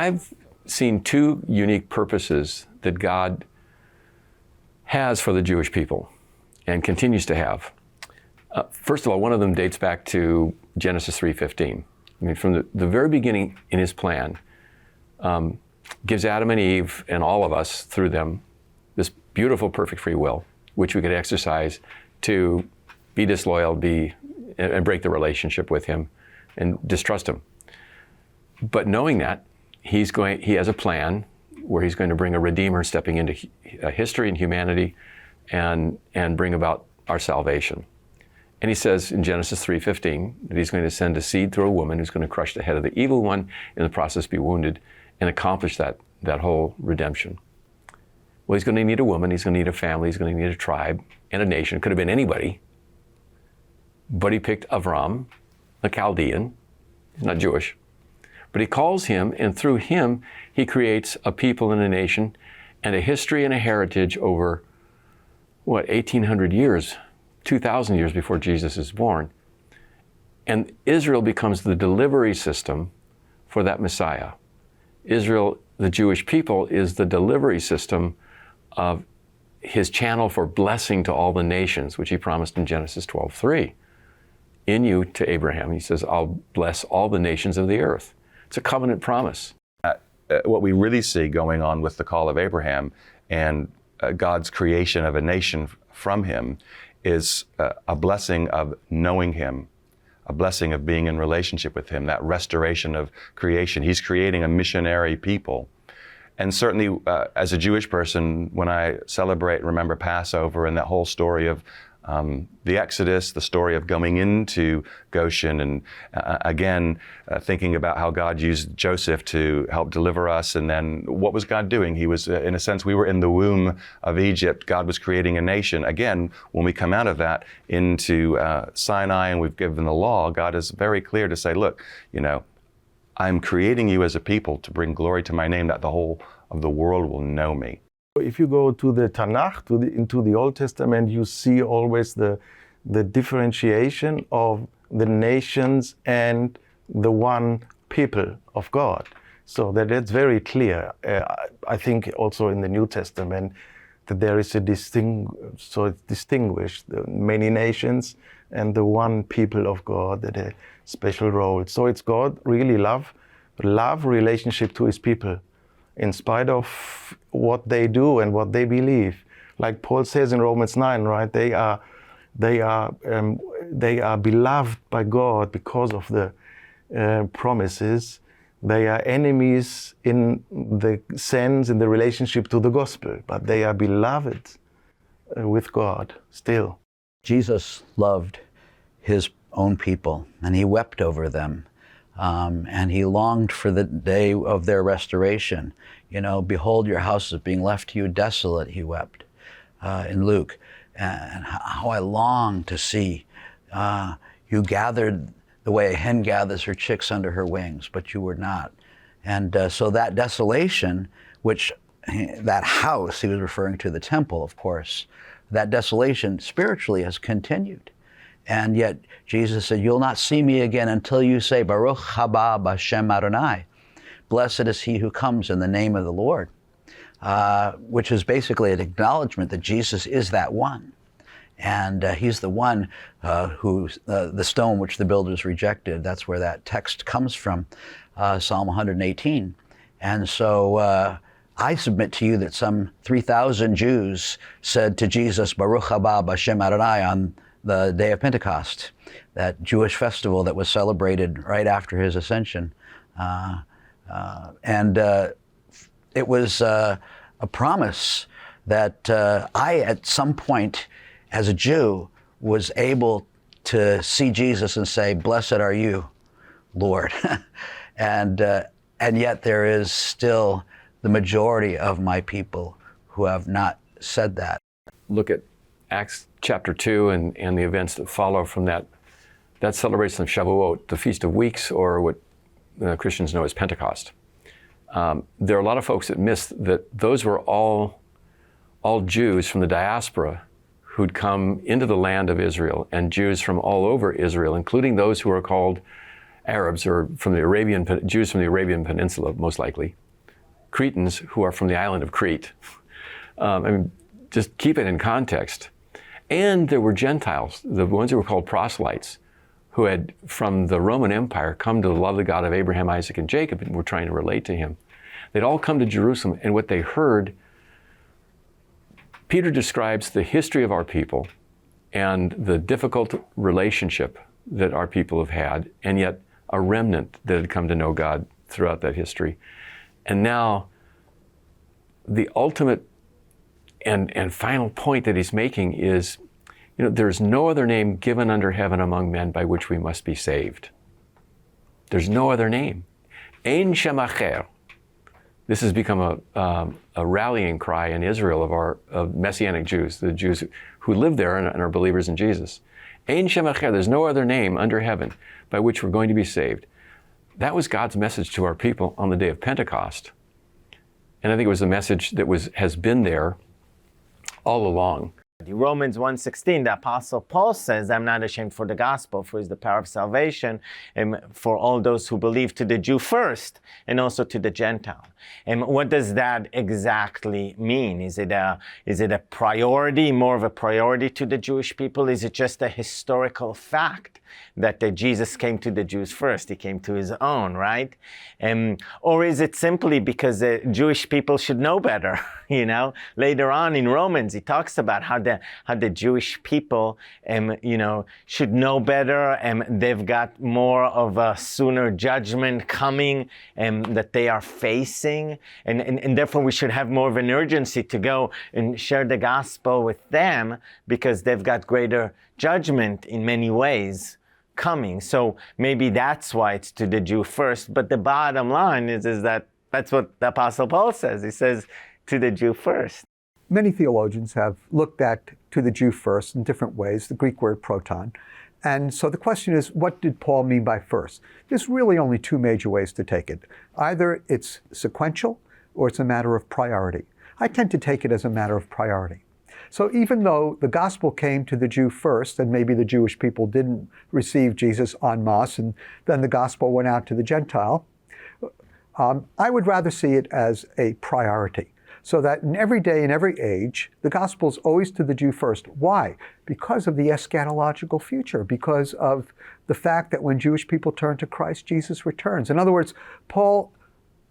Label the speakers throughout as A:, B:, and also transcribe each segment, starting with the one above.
A: I've seen two unique purposes that God has for the Jewish people and continues to have. First of all, one of them dates back to Genesis 3:15. I mean, from the very beginning in his plan, gives Adam and Eve and all of us through them this beautiful, perfect free will, which we could exercise to be disloyal, and break the relationship with him and distrust him. But knowing that, he has a plan where he's going to bring a Redeemer stepping into history and humanity and bring about our salvation. And he says in Genesis 3:15 that he's going to send a seed through a woman who's going to crush the head of the evil one, in the process be wounded, and accomplish that whole redemption. Well, he's going to need a woman, he's going to need a family, he's going to need a tribe and a nation. It could have been anybody. But he picked Avram, a Chaldean. He's not Jewish. But he calls him, and through him, he creates a people and a nation and a history and a heritage over, 1,800 years, 2,000 years before Jesus is born. And Israel becomes the delivery system for that Messiah. Israel, the Jewish people, is the delivery system of his channel for blessing to all the nations, which he promised in Genesis 12:3. In you to Abraham, he says, I'll bless all the nations of the earth. It's a covenant promise.
B: What we really see going on with the call of Abraham and God's creation of a nation from him is a blessing of knowing him, a blessing of being in relationship with him, that restoration of creation. He's creating a missionary people. And certainly as a Jewish person, when I celebrate and remember Passover and that whole story of the Exodus, the story of going into Goshen, and again, thinking about how God used Joseph to help deliver us. And then what was God doing? He was, in a sense, we were in the womb of Egypt. God was creating a nation. Again, when we come out of that into Sinai and we've given the law, God is very clear to say, look, I'm creating you as a people to bring glory to my name, that the whole of the world will know me.
C: If you go to the Tanakh, into the Old Testament, you see always the differentiation of the nations and the one people of God. So that's very clear. I think also in the New Testament that there is so it's distinguished, the many nations and the one people of God, that a special role. So it's God really love relationship to his people, in spite of what they do and what they believe. Like Paul says in Romans 9, right? They are beloved by God because of the promises. They are enemies in the sense, in the relationship to the gospel, but they are beloved with God still.
D: Jesus loved his own people, and he wept over them. And he longed for the day of their restoration. Behold, your house is being left to you desolate, he wept in Luke. And how I long to see you gathered the way a hen gathers her chicks under her wings, but you were not. And so that desolation, that house, he was referring to the temple, of course, that desolation spiritually has continued. And yet Jesus said, you'll not see me again until you say, Baruch haba b'Shem Adonai. Blessed is he who comes in the name of the Lord, which is basically an acknowledgement that Jesus is that one. And he's the one who, the stone which the builders rejected. That's where that text comes from, Psalm 118. And so I submit to you that some 3,000 Jews said to Jesus, Baruch haba b'Shem Adonai, on the day of Pentecost, that Jewish festival that was celebrated right after his ascension. And it was a promise that I, at some point, as a Jew, was able to see Jesus and say, blessed are you, Lord. And yet there is still the majority of my people who have not said that.
A: Look at Acts chapter 2 and the events that follow from that celebration of Shavuot, the Feast of Weeks, or what Christians know as Pentecost. There are a lot of folks that miss that those were all Jews from the diaspora who'd come into the land of Israel, and Jews from all over Israel, including those who are called Arabs or from the Jews from the Arabian Peninsula, most likely. Cretans who are from the island of Crete. I mean, just keep it in context. And there were Gentiles, the ones who were called proselytes, who had, from the Roman Empire, come to love the God of Abraham, Isaac, and Jacob, and were trying to relate to him. They'd all come to Jerusalem, and what they heard, Peter describes the history of our people and the difficult relationship that our people have had, and yet a remnant that had come to know God throughout that history. And now, the ultimate and final point that he's making is, there's no other name given under heaven among men by which we must be saved. There's no other name. Ein shem acher. This has become a rallying cry in Israel of Messianic Jews, the Jews who live there and are believers in Jesus. Ein shem acher. There's no other name under heaven by which we're going to be saved. That was God's message to our people on the day of Pentecost. And I think it was a message that has been there all along.
E: Romans 1:16, the Apostle Paul says, I'm not ashamed for the gospel, for it's the power of salvation for all those who believe, to the Jew first and also to the Gentile. And what does that exactly mean? Is it a priority, more of a priority to the Jewish people? Is it just a historical fact that Jesus came to the Jews first? He came to his own, right? Or is it simply because the Jewish people should know better? Later on in Romans, he talks about how the Jewish people, should know better, and they've got more of a sooner judgment coming, that they are facing, and therefore we should have more of an urgency to go and share the gospel with them because they've got greater judgment in many ways coming. So maybe that's why it's to the Jew first. But the bottom line is that that's what the Apostle Paul says. He says to the Jew first.
F: Many theologians have looked at to the Jew first in different ways, the Greek word proton. And so the question is, what did Paul mean by first? There's really only two major ways to take it. Either it's sequential or it's a matter of priority. I tend to take it as a matter of priority. So even though the gospel came to the Jew first, and maybe the Jewish people didn't receive Jesus en masse, and then the gospel went out to the Gentile, I would rather see it as a priority. So that in every day, in every age, the gospel is always to the Jew first. Why? Because of the eschatological future, because of the fact that when Jewish people turn to Christ, Jesus returns. In other words, Paul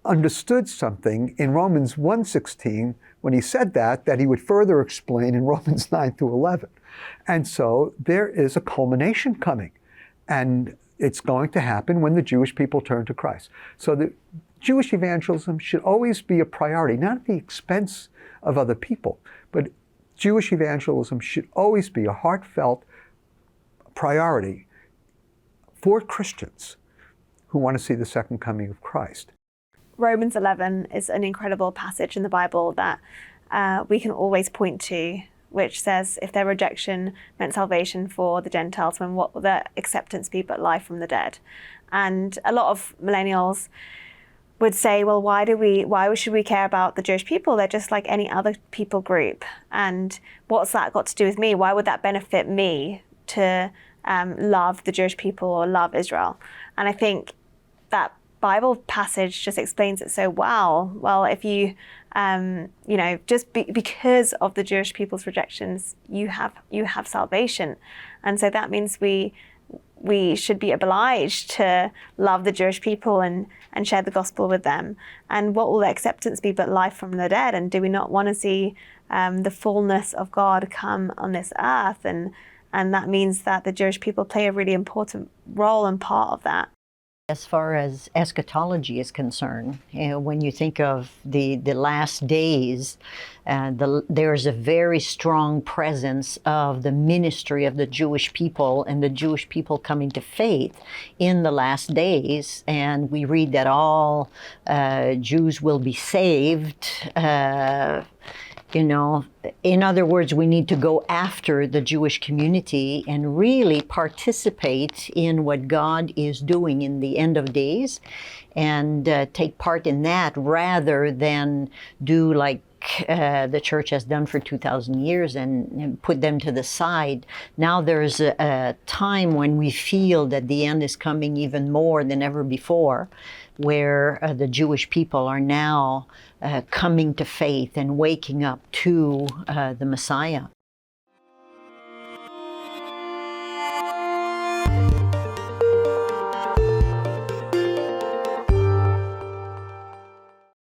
F: understood something in Romans 1:16 when he said that he would further explain in Romans 9 through 11. And so there is a culmination coming, and it's going to happen when the Jewish people turn to Christ. So the Jewish evangelism should always be a priority, not at the expense of other people, but Jewish evangelism should always be a heartfelt priority for Christians who want to see the second coming of Christ.
G: Romans 11 is an incredible passage in the Bible that we can always point to, which says, if their rejection meant salvation for the Gentiles, then what will their acceptance be but life from the dead? And a lot of millennials would say, well, why should we care about the Jewish people? They're just like any other people group. And what's that got to do with me? Why would that benefit me to love the Jewish people or love Israel? And I think that Bible passage just explains it so well. Well, if you, because of the Jewish people's rejections, you have salvation. And so that means we should be obliged to love the Jewish people and share the gospel with them. And what will the acceptance be but life from the dead? And do we not want to see the fullness of God come on this earth? And that means that the Jewish people play a really important role and part of that.
H: As far as eschatology is concerned, when you think of the last days, there's a very strong presence of the ministry of the Jewish people and the Jewish people coming to faith in the last days. And we read that all Jews will be saved. In other words, we need to go after the Jewish community and really participate in what God is doing in the end of days and take part in that rather than do like like the church has done for 2,000 years and put them to the side. Now there's a time when we feel that the end is coming even more than ever before, where the Jewish people are now coming to faith and waking up to the Messiah.